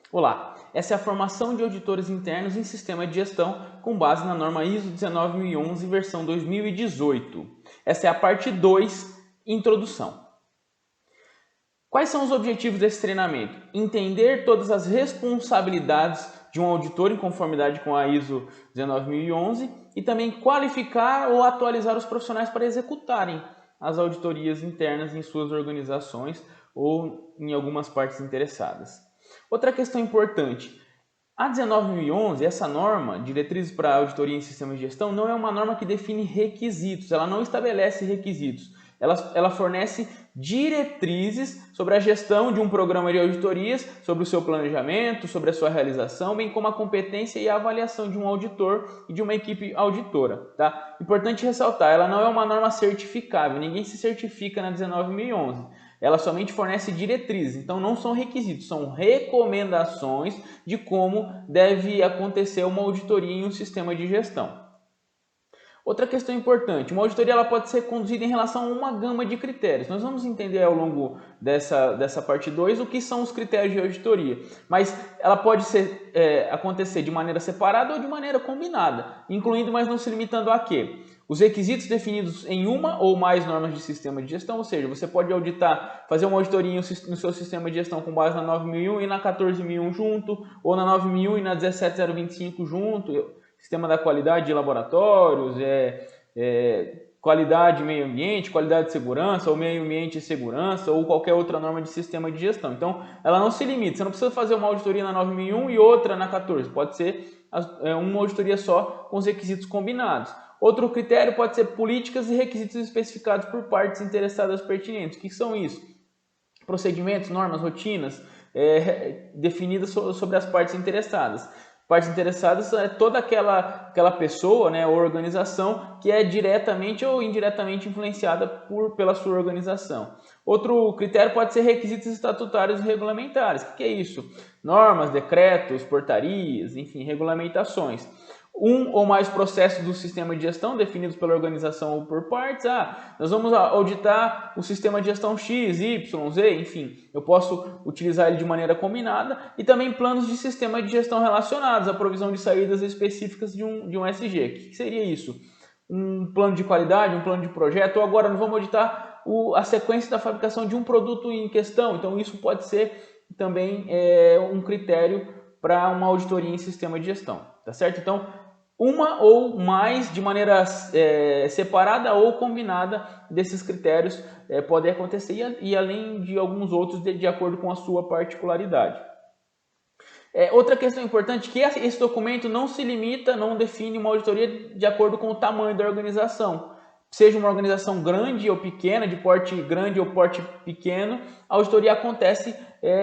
Olá, essa é a formação de auditores internos em sistema de gestão com base na norma ISO 19011, versão 2018. Essa é a parte 2, introdução. Quais são os objetivos desse treinamento? Entender todas as responsabilidades de um auditor em conformidade com a ISO 19011 e também qualificar ou atualizar os profissionais para executarem as auditorias internas em suas organizações ou em algumas partes interessadas. Outra questão importante, a 19011, essa norma, Diretrizes para Auditoria em Sistemas de Gestão, não é uma norma que define requisitos, ela não estabelece requisitos, ela fornece diretrizes sobre a gestão de um programa de auditorias, sobre o seu planejamento, sobre a sua realização, bem como a competência e a avaliação de um auditor e de uma equipe auditora. Tá? Importante ressaltar, ela não é uma norma certificável, ninguém se certifica na 19011. Ela somente fornece diretrizes, então não são requisitos, são recomendações de como deve acontecer uma auditoria em um sistema de gestão. Outra questão importante, uma auditoria ela pode ser conduzida em relação a uma gama de critérios. Nós vamos entender ao longo dessa parte 2 o que são os critérios de auditoria, mas ela pode acontecer de maneira separada ou de maneira combinada, incluindo, mas não se limitando a quê? Os requisitos definidos em uma ou mais normas de sistema de gestão, ou seja, você pode auditar, fazer uma auditoria no seu sistema de gestão com base na 9001 e na 14001 junto, ou na 9001 e na 17025 junto, sistema da qualidade de laboratórios, qualidade meio ambiente, qualidade de segurança, ou meio ambiente e segurança, ou qualquer outra norma de sistema de gestão. Então, ela não se limita, você não precisa fazer uma auditoria na 9001 e outra na 14, pode ser uma auditoria só com os requisitos combinados. Outro critério pode ser políticas e requisitos especificados por partes interessadas pertinentes. O que são isso? Procedimentos, normas, rotinas definidas sobre as partes interessadas. Partes interessadas é toda aquela pessoa, né, ou organização que é diretamente ou indiretamente influenciada pela sua organização. Outro critério pode ser requisitos estatutários e regulamentares. O que é isso? Normas, decretos, portarias, enfim, regulamentações. Um ou mais processos do sistema de gestão definidos pela organização ou por partes. Nós vamos auditar o sistema de gestão X, Y, Z, enfim. Eu posso utilizar ele de maneira combinada e também planos de sistema de gestão relacionados à provisão de saídas específicas de um SG. O que seria isso? Um plano de qualidade, um plano de projeto, ou agora nós vamos auditar a sequência da fabricação de um produto em questão. Então isso pode ser também um critério para uma auditoria em sistema de gestão, tá certo? Então, uma ou mais de maneira separada ou combinada desses critérios podem acontecer e além de alguns outros de acordo com a sua particularidade. Outra questão importante é que esse documento não se limita, não define uma auditoria de acordo com o tamanho da organização. Seja uma organização grande ou pequena, de porte grande ou porte pequeno, a auditoria acontece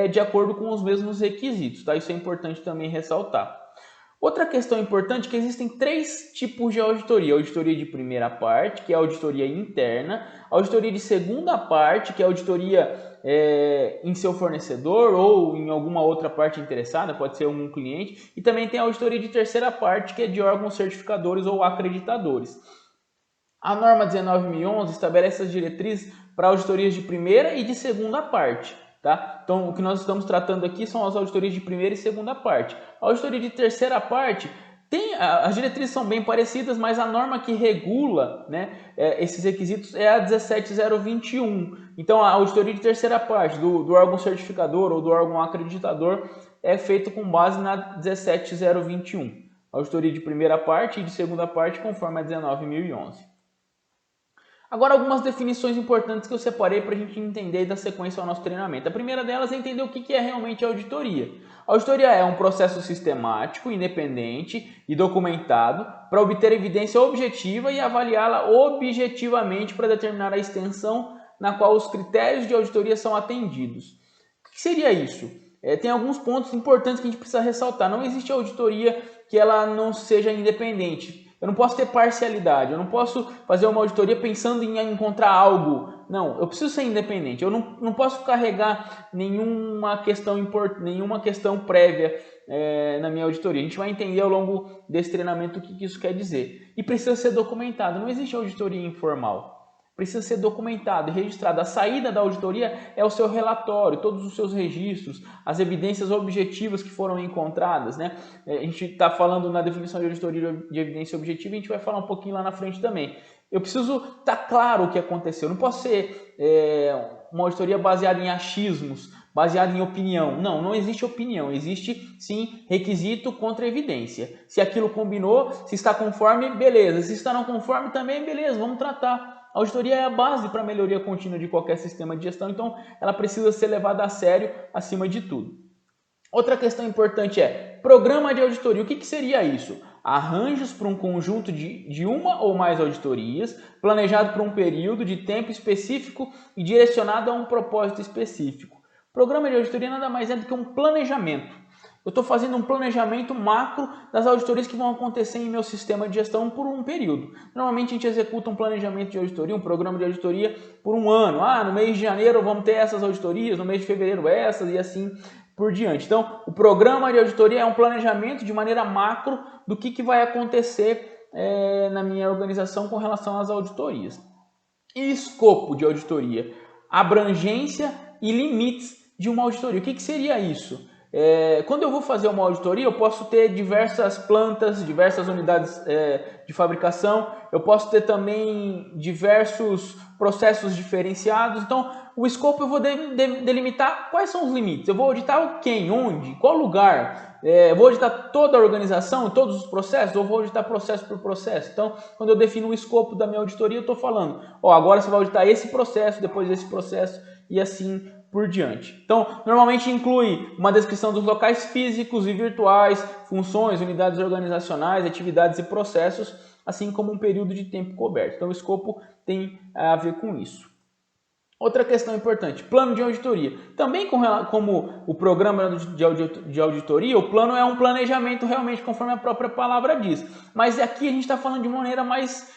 de acordo com os mesmos requisitos. Tá? Isso é importante também ressaltar. Outra questão importante é que existem 3 tipos de auditoria. Auditoria de primeira parte, que é a auditoria interna. Auditoria de segunda parte, que é a auditoria em seu fornecedor ou em alguma outra parte interessada, pode ser um cliente. E também tem a auditoria de terceira parte, que é de órgãos certificadores ou acreditadores. A norma 19011 estabelece as diretrizes para auditorias de primeira e de segunda parte. Tá? Então, o que nós estamos tratando aqui são as auditorias de primeira e segunda parte. A auditoria de terceira parte, as diretrizes são bem parecidas, mas a norma que regula, né, esses requisitos é a 17021. Então, a auditoria de terceira parte do órgão certificador ou do órgão acreditador é feita com base na 17021. Auditoria de primeira parte e de segunda parte conforme a 19011. Agora, algumas definições importantes que eu separei para a gente entender e dar sequência ao nosso treinamento. A primeira delas é entender o que é realmente a auditoria. A auditoria é um processo sistemático, independente e documentado para obter evidência objetiva e avaliá-la objetivamente para determinar a extensão na qual os critérios de auditoria são atendidos. O que seria isso? Tem alguns pontos importantes que a gente precisa ressaltar. Não existe auditoria que ela não seja independente. Eu não posso ter parcialidade, eu não posso fazer uma auditoria pensando em encontrar algo. Não, eu preciso ser independente. Eu não posso carregar nenhuma questão prévia na minha auditoria. A gente vai entender ao longo desse treinamento o que isso quer dizer. E precisa ser documentado. Não existe auditoria informal. precisa ser documentado e registrado. A saída da auditoria é o seu relatório, todos os seus registros, as evidências objetivas que foram encontradas, né? A gente está falando na definição de auditoria de evidência objetiva e a gente vai falar um pouquinho lá na frente também. Eu preciso estar claro o que aconteceu. Não posso ser uma auditoria baseada em achismos, baseada em opinião. Não, não existe opinião. Existe, sim, requisito contra evidência. Se aquilo combinou, se está conforme, beleza. Se está não conforme, também, beleza, vamos tratar. A auditoria é a base para a melhoria contínua de qualquer sistema de gestão, então ela precisa ser levada a sério acima de tudo. Outra questão importante é programa de auditoria. O que seria isso? Arranjos para um conjunto de uma ou mais auditorias, planejado por um período de tempo específico e direcionado a um propósito específico. Programa de auditoria nada mais é do que um planejamento. Eu estou fazendo um planejamento macro das auditorias que vão acontecer em meu sistema de gestão por um período. Normalmente a gente executa um planejamento de auditoria, um programa de auditoria por um ano. No mês de janeiro vamos ter essas auditorias, no mês de fevereiro essas e assim por diante. Então, o programa de auditoria é um planejamento de maneira macro do que vai acontecer na minha organização com relação às auditorias. E escopo de auditoria? Abrangência e limites de uma auditoria. O que seria isso? Quando eu vou fazer uma auditoria, eu posso ter diversas plantas, diversas unidades de fabricação, eu posso ter também diversos processos diferenciados. Então, o escopo eu vou delimitar quais são os limites. Eu vou auditar quem, onde, qual lugar. Eu vou auditar toda a organização, todos os processos, ou vou auditar processo por processo. Então, quando eu defino o escopo da minha auditoria, eu estou falando, agora você vai auditar esse processo, depois esse processo e assim por diante. Então, normalmente inclui uma descrição dos locais físicos e virtuais, funções, unidades organizacionais, atividades e processos, assim como um período de tempo coberto. Então, o escopo tem a ver com isso. Outra questão importante, plano de auditoria. Também como o programa de auditoria, o plano é um planejamento realmente, conforme a própria palavra diz. Mas aqui a gente está falando de maneira mais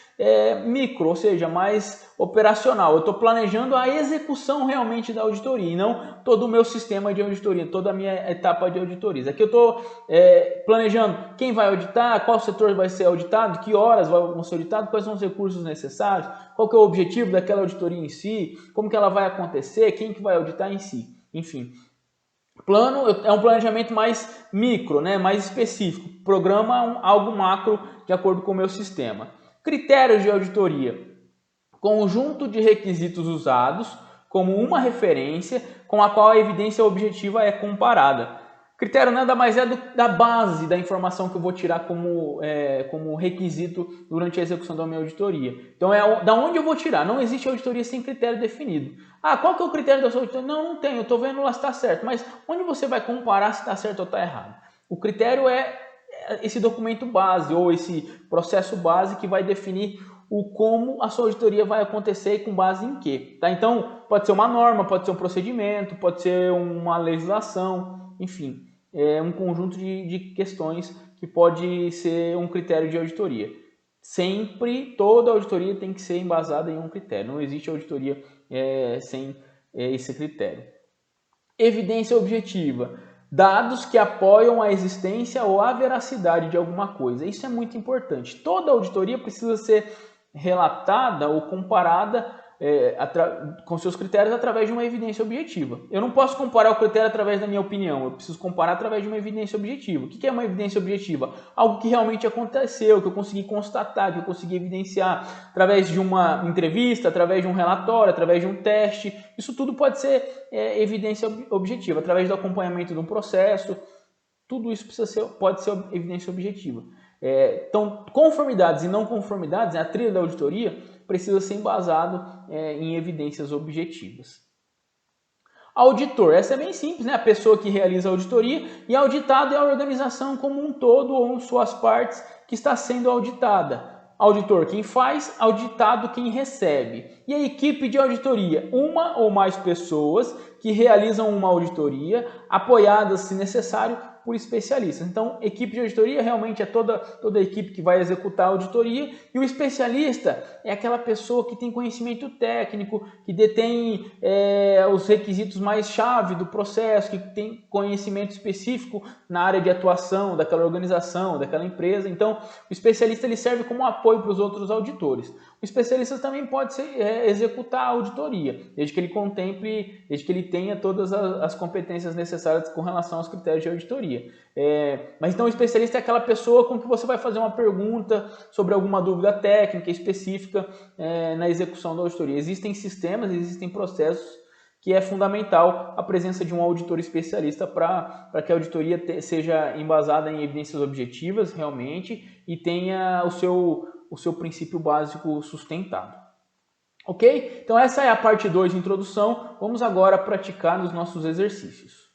micro, ou seja, mais operacional. Eu estou planejando a execução realmente da auditoria e não todo o meu sistema de auditoria, toda a minha etapa de auditorias. Aqui eu estou planejando quem vai auditar, qual setor vai ser auditado, que horas vão ser auditados, quais são os recursos necessários, qual que é o objetivo daquela auditoria em si, como que ela vai acontecer, quem que vai auditar em si, enfim. Plano é um planejamento mais micro, né, mais específico. Programa algo macro de acordo com o meu sistema. Critérios de auditoria. Conjunto de requisitos usados como uma referência com a qual a evidência objetiva é comparada. Critério nada mais é da base da informação que eu vou tirar como requisito durante a execução da minha auditoria. Então da onde eu vou tirar. Não existe auditoria sem critério definido. Qual que é o critério da sua auditoria? Não tem, eu estou vendo lá se está certo. Mas onde você vai comparar se está certo ou está errado? O critério é esse documento base ou esse processo base que vai definir como a sua auditoria vai acontecer e com base em quê. Tá? Então, pode ser uma norma, pode ser um procedimento, pode ser uma legislação, enfim, é um conjunto de questões que pode ser um critério de auditoria. Sempre, toda auditoria tem que ser embasada em um critério, não existe auditoria sem esse critério. Evidência objetiva. Dados que apoiam a existência ou a veracidade de alguma coisa. Isso é muito importante. Toda auditoria precisa ser relatada ou comparada com seus critérios através de uma evidência objetiva. Eu não posso comparar o critério através da minha opinião, eu preciso comparar através de uma evidência objetiva. O que é uma evidência objetiva? Algo que realmente aconteceu, que eu consegui constatar, que eu consegui evidenciar através de uma entrevista, através de um relatório, através de um teste. Isso tudo pode ser evidência objetiva, através do acompanhamento de um processo. Tudo isso pode ser evidência objetiva. Então, conformidades e não conformidades, a trilha da auditoria precisa ser embasado em evidências objetivas. Auditor, essa é bem simples, né? A pessoa que realiza a auditoria, e auditado é a organização como um todo ou em suas partes que está sendo auditada. Auditor, quem faz, auditado, quem recebe. E a equipe de auditoria, uma ou mais pessoas que realizam uma auditoria, apoiadas, se necessário, por especialistas. Então, equipe de auditoria realmente é toda a equipe que vai executar a auditoria, e o especialista é aquela pessoa que tem conhecimento técnico, que detém os requisitos mais chave do processo, que tem conhecimento específico na área de atuação daquela organização, daquela empresa. Então, o especialista ele serve como apoio para os outros auditores. O especialista também pode executar a auditoria, desde que ele tenha todas as competências necessárias com relação aos critérios de auditoria. Mas então o especialista é aquela pessoa com que você vai fazer uma pergunta sobre alguma dúvida técnica específica na execução da auditoria. Existem sistemas, existem processos que é fundamental a presença de um auditor especialista para que a auditoria seja embasada em evidências objetivas realmente e tenha o seu princípio básico sustentado. Ok? Então essa é a parte 2 de introdução. Vamos agora praticar nos nossos exercícios.